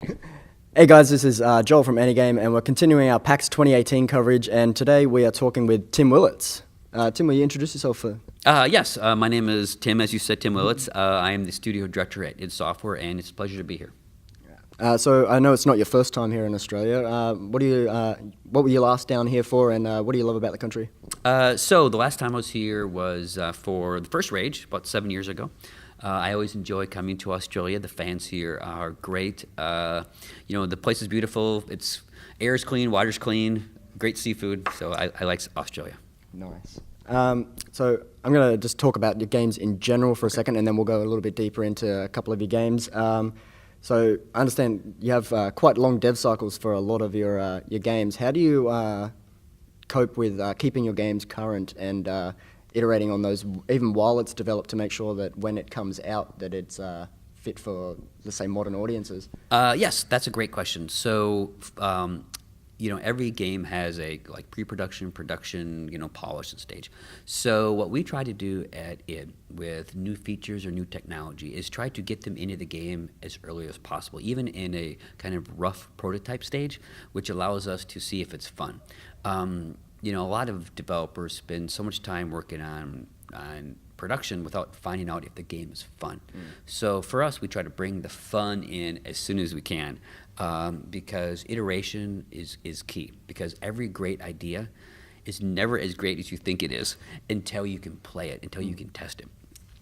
Hey guys, this is Joel from Anygame, and we're continuing our PAX 2018 coverage. And today we are talking with Tim Willits. Tim, will you introduce yourself? Yes, my name is Tim, as you said, Tim Willits. I am the studio director at id Software, and it's a pleasure to be here. So I know it's not your first time here in Australia. What were you last down here for, and what do you love about the country? So the last time I was here was for the first Rage, about 7 years ago. I always enjoy coming to Australia. The fans here are great. The place is beautiful. It's air's clean, water's clean, great seafood. So I like Australia. Nice. So I'm going to just talk about your games in general for a second, and then we'll go a little bit deeper into a couple of your games. So I understand you have quite long dev cycles for a lot of your games. How do you cope with keeping your games current and iterating on those, even while it's developed, to make sure that when it comes out that it's fit for, let's say, modern audiences? Yes, that's a great question. So, every game has a pre-production, production, polish and stage. So what we try to do at id with new features or new technology is try to get them into the game as early as possible, even in a kind of rough prototype stage, which allows us to see if it's fun. A lot of developers spend so much time working on production without finding out if the game is fun. So for us, we try to bring the fun in as soon as we can, because iteration is key, because every great idea is never as great as you think it is until you can play it, until you can test it.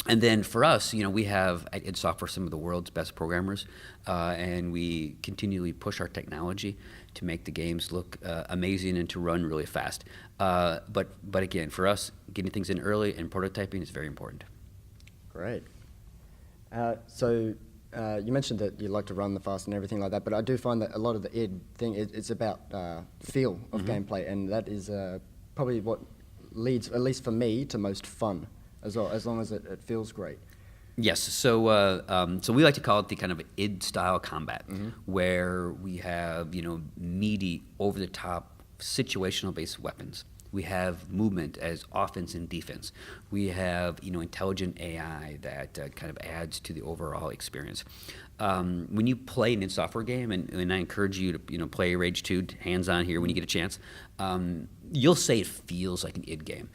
And then for us, we have at id Software some of the world's best programmers, and we continually push our technology to make the games look amazing and to run really fast. But again, for us, getting things in early and prototyping is very important. Great. So you mentioned that you like to run the fast and everything like that, but I do find that a lot of the id thing it's about feel of gameplay, and that is probably what leads, at least for me, to most fun as well, as long as it feels great. Yes, so we like to call it the kind of id-style combat, where we have meaty, over-the-top, situational-based weapons. We have movement as offense and defense. We have intelligent AI that kind of adds to the overall experience. When you play an id Software game, and I encourage you to play Rage 2 hands-on here when you get a chance, you'll say it feels like an id game.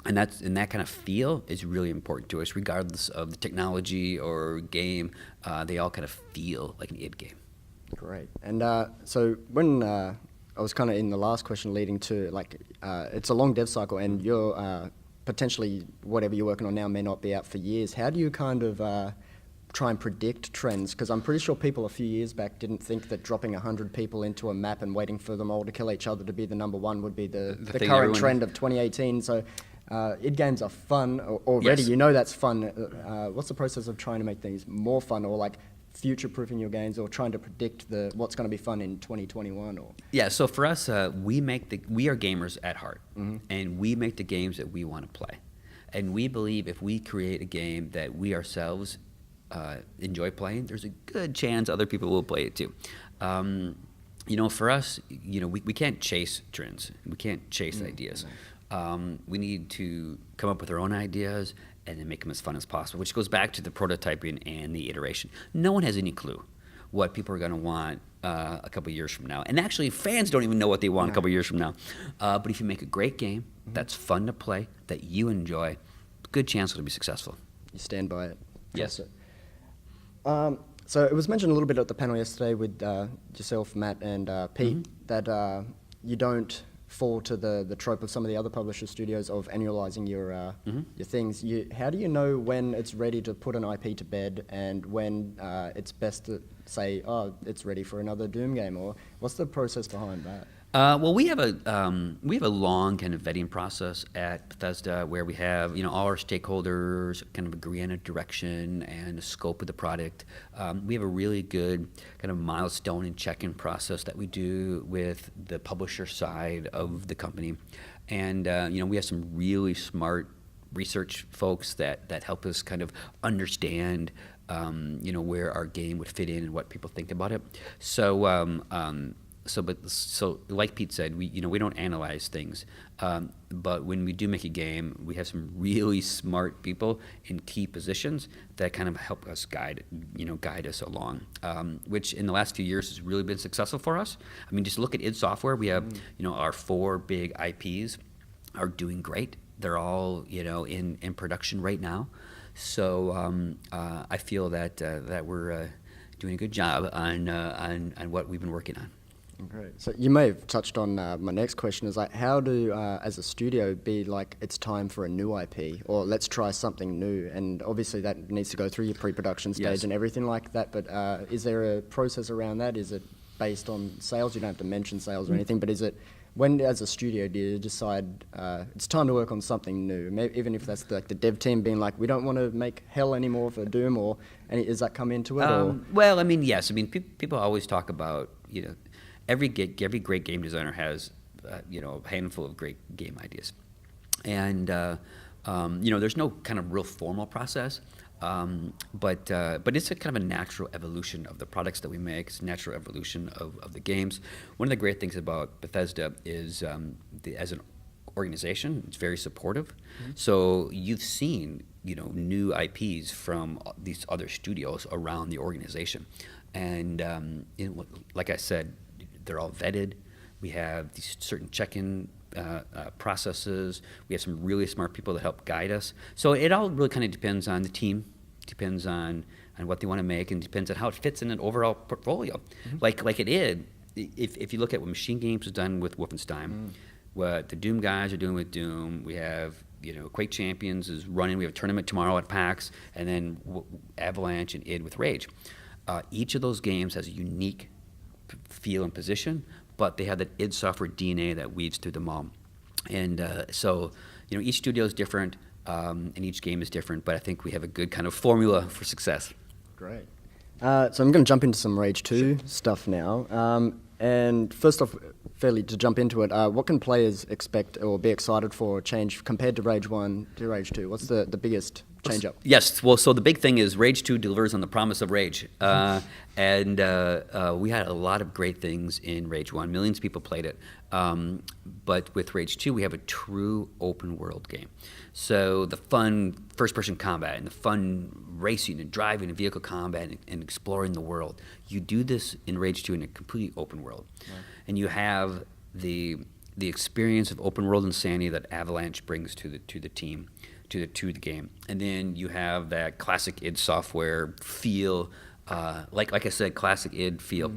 And that kind of feel is really important to us, regardless of the technology or game. They all kind of feel like an id game. Great. And so when I was kind of in the last question leading to, it's a long dev cycle, and you're potentially, whatever you're working on now may not be out for years. How do you kind of try and predict trends? Because I'm pretty sure people a few years back didn't think that dropping 100 people into a map and waiting for them all to kill each other to be the number one would be the current trend of 2018. So id games are fun already. Yes. You know that's fun. What's the process of trying to make things more fun, or future-proofing your games, or trying to predict what's going to be fun in 2021? Or Yeah, so for us, we are gamers at heart, and we make the games that we want to play. And we believe if we create a game that we ourselves enjoy playing, there's a good chance other people will play it too. For us, we can't chase trends. We can't chase ideas. We need to come up with our own ideas and then make them as fun as possible, which goes back to the prototyping and the iteration. No one has any clue what people are going to want a couple years from now. And actually, fans don't even know what they want a couple years from now. But if you make a great game that's fun to play, that you enjoy, good chance it'll be successful. you stand by it? Yes. So it was mentioned a little bit at the panel yesterday with yourself, Matt, and Pete, that you don't fall to the trope of some of the other publisher studios of annualizing your things. How do you know when it's ready to put an IP to bed and when it's best to say, oh, it's ready for another Doom game? Or what's the process behind that? Well, we have a long kind of vetting process at Bethesda where we have all our stakeholders kind of agree on a direction and the scope of the product. We have a really good kind of milestone and check-in process that we do with the publisher side of the company, and we have some really smart research folks that help us kind of understand where our game would fit in and what people think about it. So So like Pete said, we don't analyze things, but when we do make a game, we have some really smart people in key positions that kind of help us guide us along, which in the last few years has really been successful for us. I mean, just look at id Software. We have our 4 big IPs are doing great. They're all in production right now. So I feel that we're doing a good job on what we've been working on. Great. So you may have touched on my next question is like, how do, as a studio, be like, it's time for a new IP, or let's try something new? And obviously that needs to go through your pre-production stage Yes. and everything like that, but is there a process around that? Is it based on sales? You don't have to mention sales or anything, but is it, when as a studio do you decide it's time to work on something new? Maybe, even if that's like the dev team being like, we don't want to make hell anymore for Doom, or does that come into it? Or? Well, I mean, yes. I mean, people always talk about, every great game designer has, a handful of great game ideas. And, there's no kind of real formal process, but it's a kind of a natural evolution of the products that we make. It's a natural evolution of the games. One of the great things about Bethesda is, as an organization, it's very supportive. Mm-hmm. So you've seen, new IPs from these other studios around the organization. And, like I said, they're all vetted. We have these certain check-in processes. We have some really smart people that help guide us. So it all really kind of depends on the team, depends on what they want to make, and depends on how it fits in an overall portfolio. Mm-hmm. Like it is, if you look at what Machine Games has done with Wolfenstein, what the Doom guys are doing with Doom, we have Quake Champions is running. We have a tournament tomorrow at PAX, and then Avalanche and id with Rage. Each of those games has a unique feel and position, but they have that id Software DNA that weaves through them all. And so, each studio is different, and each game is different, but I think we have a good kind of formula for success. Great. So I'm going to jump into some Rage 2 stuff now. And first off, fairly to jump into it, what can players expect or be excited for change compared to Rage 1 to Rage 2? What's the biggest change up? Yes, well, so the big thing is Rage 2 delivers on the promise of Rage. And we had a lot of great things in Rage 1. Millions of people played it. But with Rage 2, we have a true open world game. So the fun first-person combat and the fun racing and driving and vehicle combat and exploring the world, you do this in Rage 2 in a completely open world. Right. And you have the experience of open world insanity that Avalanche brings to the team, to the game. And then you have that classic id Software feel, like I said, classic id feel,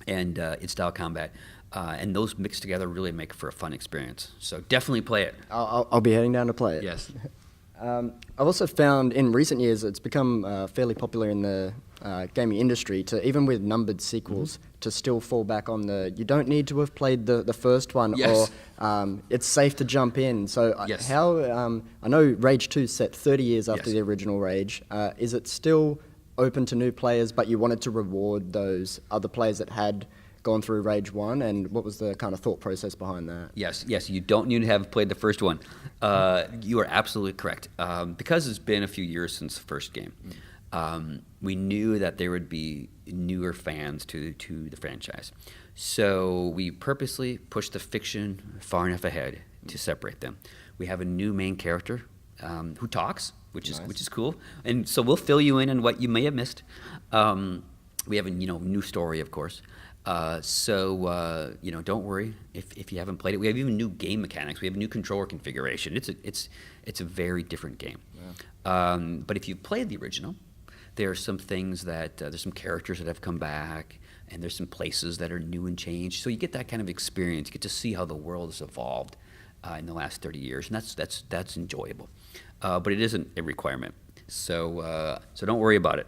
and id style combat. And those mixed together really make for a fun experience. So definitely play it. I'll be heading down to play it. Yes. I've also found in recent years it's become fairly popular in the gaming industry to, even with numbered sequels, to still fall back on you don't need to have played the first one, yes. Or it's safe to jump in. So yes. How, I know Rage 2 set 30 years after yes. the original Rage. Is it still open to new players, but you wanted to reward those other players that had gone through Rage 1, and what was the kind of thought process behind that? Yes, you don't need to have played the first one. You are absolutely correct. Because it's been a few years since the first game, we knew that there would be newer fans to the franchise. So we purposely pushed the fiction far enough ahead to separate them. We have a new main character who talks, which is cool, and so we'll fill you in on what you may have missed. We have a new story, of course. So don't worry if you haven't played it. We have even new game mechanics. We have a new controller configuration. It's a very different game. Yeah. But if you've played the original, there are some things that there's some characters that have come back, and there's some places that are new and changed. So you get that kind of experience. You get to see how the world has evolved in the last 30 years, and that's enjoyable. But it isn't a requirement. So don't worry about it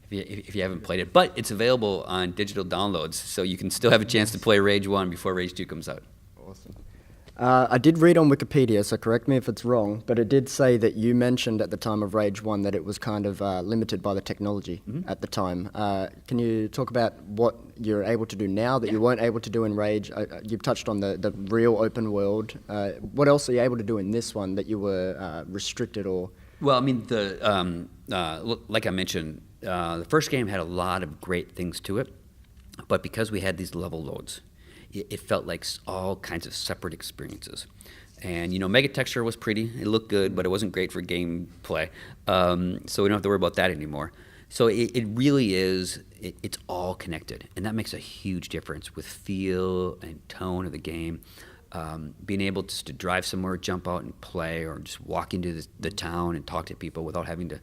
if you haven't played it. But it's available on digital downloads, so you can still have a chance to play Rage 1 before Rage 2 comes out. Awesome. I did read on Wikipedia, so correct me if it's wrong, but it did say that you mentioned at the time of Rage 1 that it was kind of limited by the technology at the time. Can you talk about what you're able to do now that you weren't able to do in Rage? You've touched on the real open world. What else are you able to do in this one that you were restricted or... Well, I mean, like I mentioned, the first game had a lot of great things to it, But because we had these level loads, it felt like all kinds of separate experiences. And, Megatexture was pretty. It looked good, but it wasn't great for gameplay. So we don't have to worry about that anymore. So it really is, it's all connected. And that makes a huge difference with feel and tone of the game. Being able just to drive somewhere, jump out and play, or just walk into the town and talk to people without having to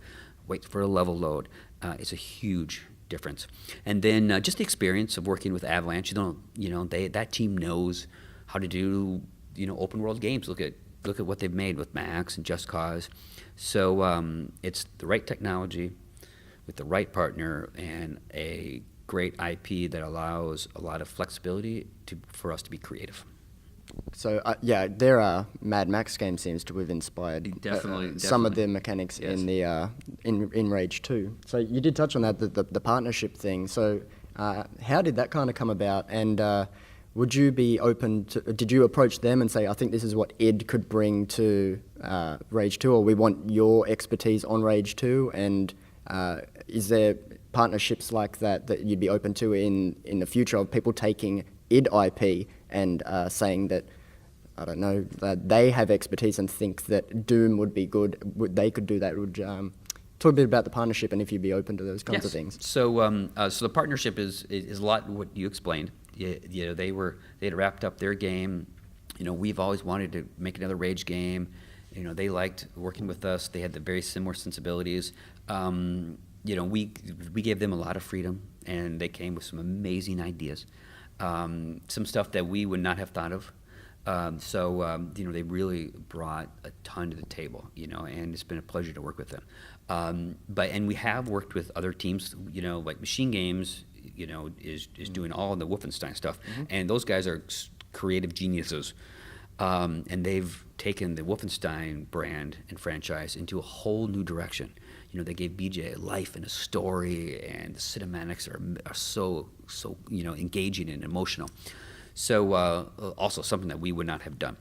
wait for a level load is a huge difference. And then just the experience of working with Avalanche. That team knows how to do open world games. Look at what they've made with Max and Just Cause. So it's the right technology with the right partner and a great IP that allows a lot of flexibility for us to be creative. So their Mad Max game seems to have inspired Definitely. some of the mechanics Yes. in the in Rage 2. So you did touch on that, the partnership thing. So how did that kind of come about? And would you be open to? Did you approach them and say, I think this is what id could bring to Rage 2, or we want your expertise on Rage 2? And is there partnerships like that you'd be open to in the future, of people taking id IP and saying that, I don't know, that they have expertise and think that Doom would be good, they could do that? Would talk a bit about the partnership and if you'd be open to those kinds of things. So the partnership is a lot what you explained. They had wrapped up their game. We've always wanted to make another Rage game. They liked working with us. They had the very similar sensibilities. We gave them a lot of freedom, and they came with some amazing ideas. Some stuff that we would not have thought of. They really brought a ton to the table, and it's been a pleasure to work with them. And we have worked with other teams, like Machine Games, is doing all the Wolfenstein stuff. Mm-hmm. And those guys are creative geniuses. And they've taken the Wolfenstein brand and franchise into a whole new direction. They gave BJ a life and a story, and the cinematics are so engaging and emotional. So also something that we would not have done.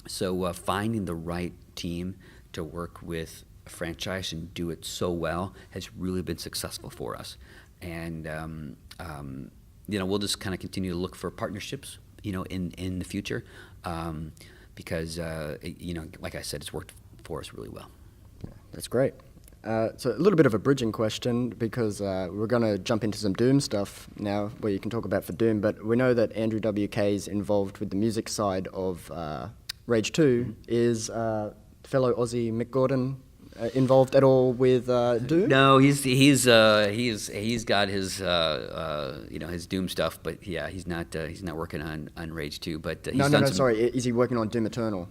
So finding the right team to work with a franchise and do it so well has really been successful for us. And we'll just kind of continue to look for partnerships, in the future, because like I said, it's worked for us really well. Yeah, that's great. So a little bit of a bridging question, because we're going to jump into some Doom stuff now, where you can talk about for Doom, but we know that Andrew WK is involved with the music side of Rage 2. Is fellow Aussie Mick Gordon involved at all with Doom? No, he's got his his Doom stuff, but yeah, he's not working on Rage 2. But he's sorry, is he working on Doom Eternal?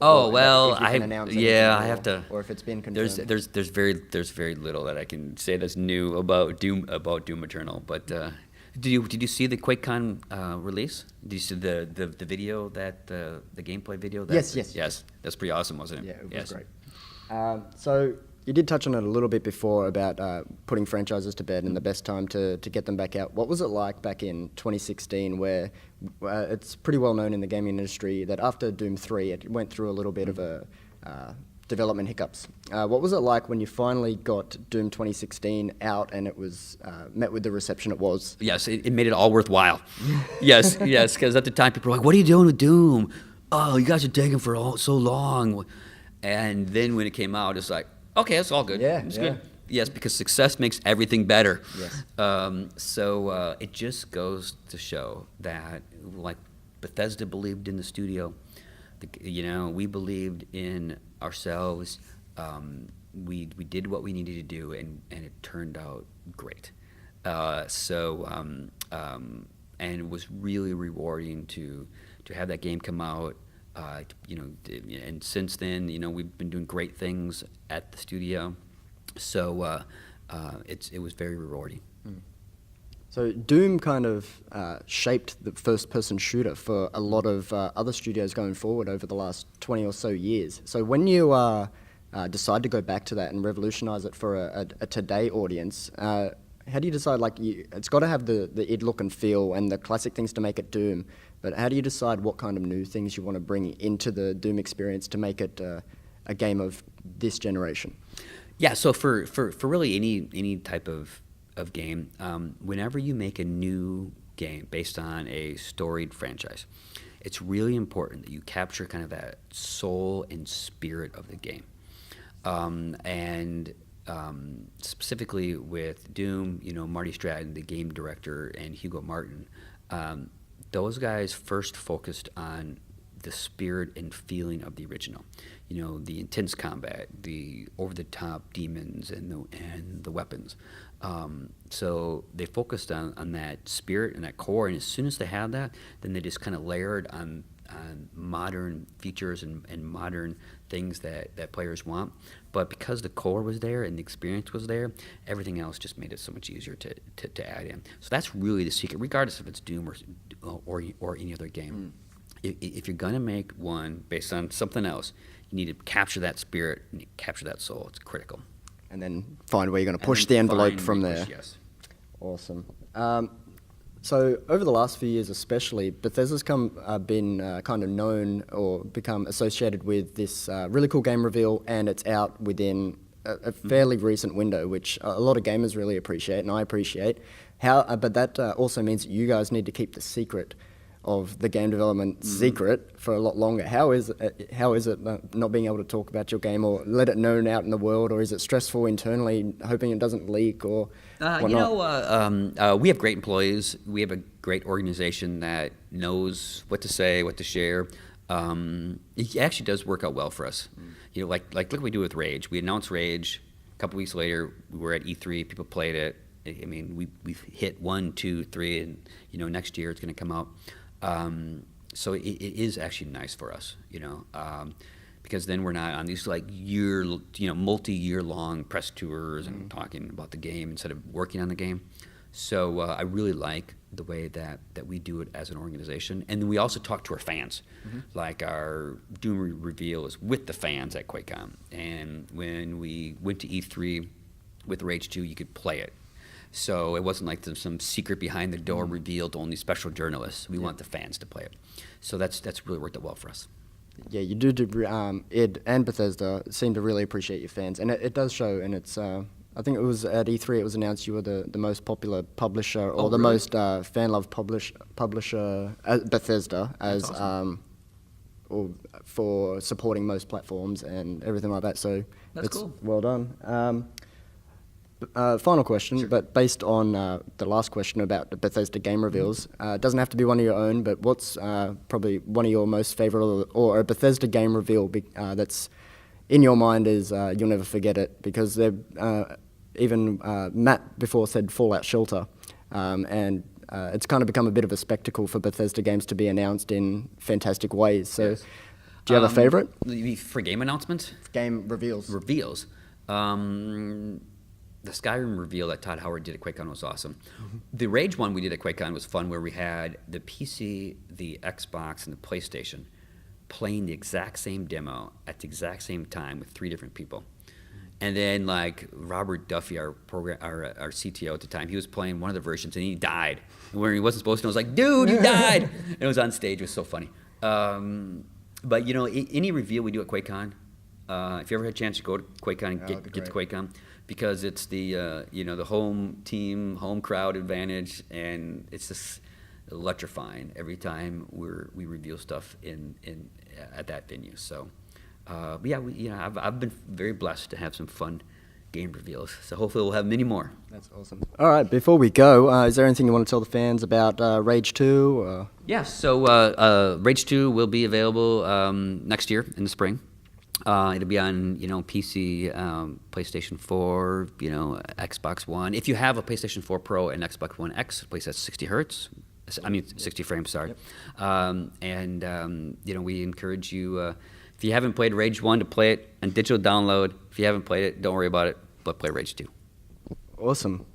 Oh, well, I have to. Or if it's been confirmed. There's very little that I can say that's new about Doom Eternal. But did you see the QuakeCon release? Did you see the video the gameplay video? Yes. That's pretty awesome, wasn't it? Yeah, it was great. So you did touch on it a little bit before about putting franchises to bed and the best time to get them back out. What was it like back in 2016, where it's pretty well known in the gaming industry that after Doom 3, it went through a little bit of a development hiccups. What was it like when you finally got Doom 2016 out and it was met with the reception it was? Yes, it made it all worthwhile. yes, because at the time people were like, "What are you doing with Doom? Oh, you guys are taking for so long." And then when it came out, it's like, okay, it's all good. It's good. Yes, because success makes everything better. Yes. So it just goes to show that, like Bethesda believed in the studio, we believed in ourselves. We did what we needed to do, and it turned out great. And it was really rewarding to have that game come out. And since then, we've been doing great things at the studio. So it was very rewarding. So Doom kind of shaped the first-person shooter for a lot of other studios going forward over the last 20 or so years. So when you decide to go back to that and revolutionize it for a today audience, how do you decide, it's got to have the id look and feel and the classic things to make it Doom, but how do you decide what kind of new things you want to bring into the Doom experience to make it a game of this generation? Yeah, so for really any type of game, whenever you make a new game based on a storied franchise, it's really important that you capture kind of that soul and spirit of the game. Specifically with Doom, Marty Stratton, the game director, and Hugo Martin, those guys first focused on the spirit and feeling of the original. The intense combat, the over-the-top demons, and the weapons. So they focused on that spirit and that core, and as soon as they had that, then they just kind of layered on modern features and modern things that players want. But because the core was there and the experience was there, everything else just made it so much easier to add in. So that's really the secret, regardless if it's Doom or any other game. If you're going to make one based on something else, you need to capture that spirit and capture that soul. It's critical. And then find where you're going to push the envelope from there. Yes. Awesome. So over the last few years especially, Bethesda's been kind of known or become associated with this really cool game reveal, and it's out within a fairly recent window, which a lot of gamers really appreciate, and I appreciate. But that also means that you guys need to keep the secret of the game development secret for a lot longer. How is it not being able to talk about your game or let it known out in the world, or is it stressful internally, hoping it doesn't leak or whatnot? We have great employees. We have a great organization that knows what to say, what to share. It actually does work out well for us. Like look what we do with Rage. We announced Rage. A couple weeks later, we were at E3. People played it. I mean, we've hit 1, 2, 3, and next year it's going to come out. So it is actually nice for us, because then we're not on these multi-year long press tours and talking about the game instead of working on the game. So I really like the way that we do it as an organization. And then we also talk to our fans. Like our Doom reveal is with the fans at QuakeCon. And when we went to E3 with Rage 2, you could play it. So it wasn't like some secret behind the door revealed to only special journalists. We want the fans to play it. So that's really worked out well for us. Yeah, you do. Id and Bethesda seem to really appreciate your fans, and it does show. And it's I think it was at E3 it was announced you were the most popular publisher or the most fan-loved publisher at Bethesda as awesome. Or for supporting most platforms and everything like that. So that's cool. Well done. Final question, sure. But based on the last question about the Bethesda game reveals, it doesn't have to be one of your own, but what's probably one of your most favorite or a Bethesda game reveal that's in your mind is you'll never forget it, because even Matt before said Fallout Shelter, and it's kind of become a bit of a spectacle for Bethesda games to be announced in fantastic ways. So yes. Do you have a favorite? For game announcements? Game reveals. Reveals. The Skyrim reveal that Todd Howard did at QuakeCon was awesome. The Rage one we did at QuakeCon was fun, where we had the PC, the Xbox, and the PlayStation playing the exact same demo at the exact same time with 3 different people. And then like Robert Duffy, our CTO at the time, he was playing one of the versions and he died where he wasn't supposed to. I was like, dude, you died! And it was on stage. It was so funny. But any reveal we do at QuakeCon, if you ever had a chance to go to QuakeCon and get to QuakeCon, because it's the the home team, home crowd advantage, and it's just electrifying every time we reveal stuff at that venue. So, I've been very blessed to have some fun game reveals. So hopefully we'll have many more. That's awesome. All right, before we go, is there anything you want to tell the fans about Rage 2? Yeah, so Rage 2 will be available next year in the spring. It'll be on, PC, PlayStation 4, Xbox One. If you have a PlayStation 4 Pro and Xbox One X, it plays at 60 frames, sorry. Yep. We encourage you, if you haven't played Rage 1, to play it on digital download. If you haven't played it, don't worry about it, but play Rage 2. Awesome.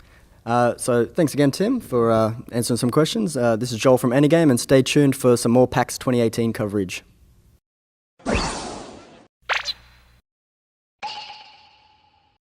So thanks again, Tim, for answering some questions. This is Joel from Anygame, and stay tuned for some more PAX 2018 coverage.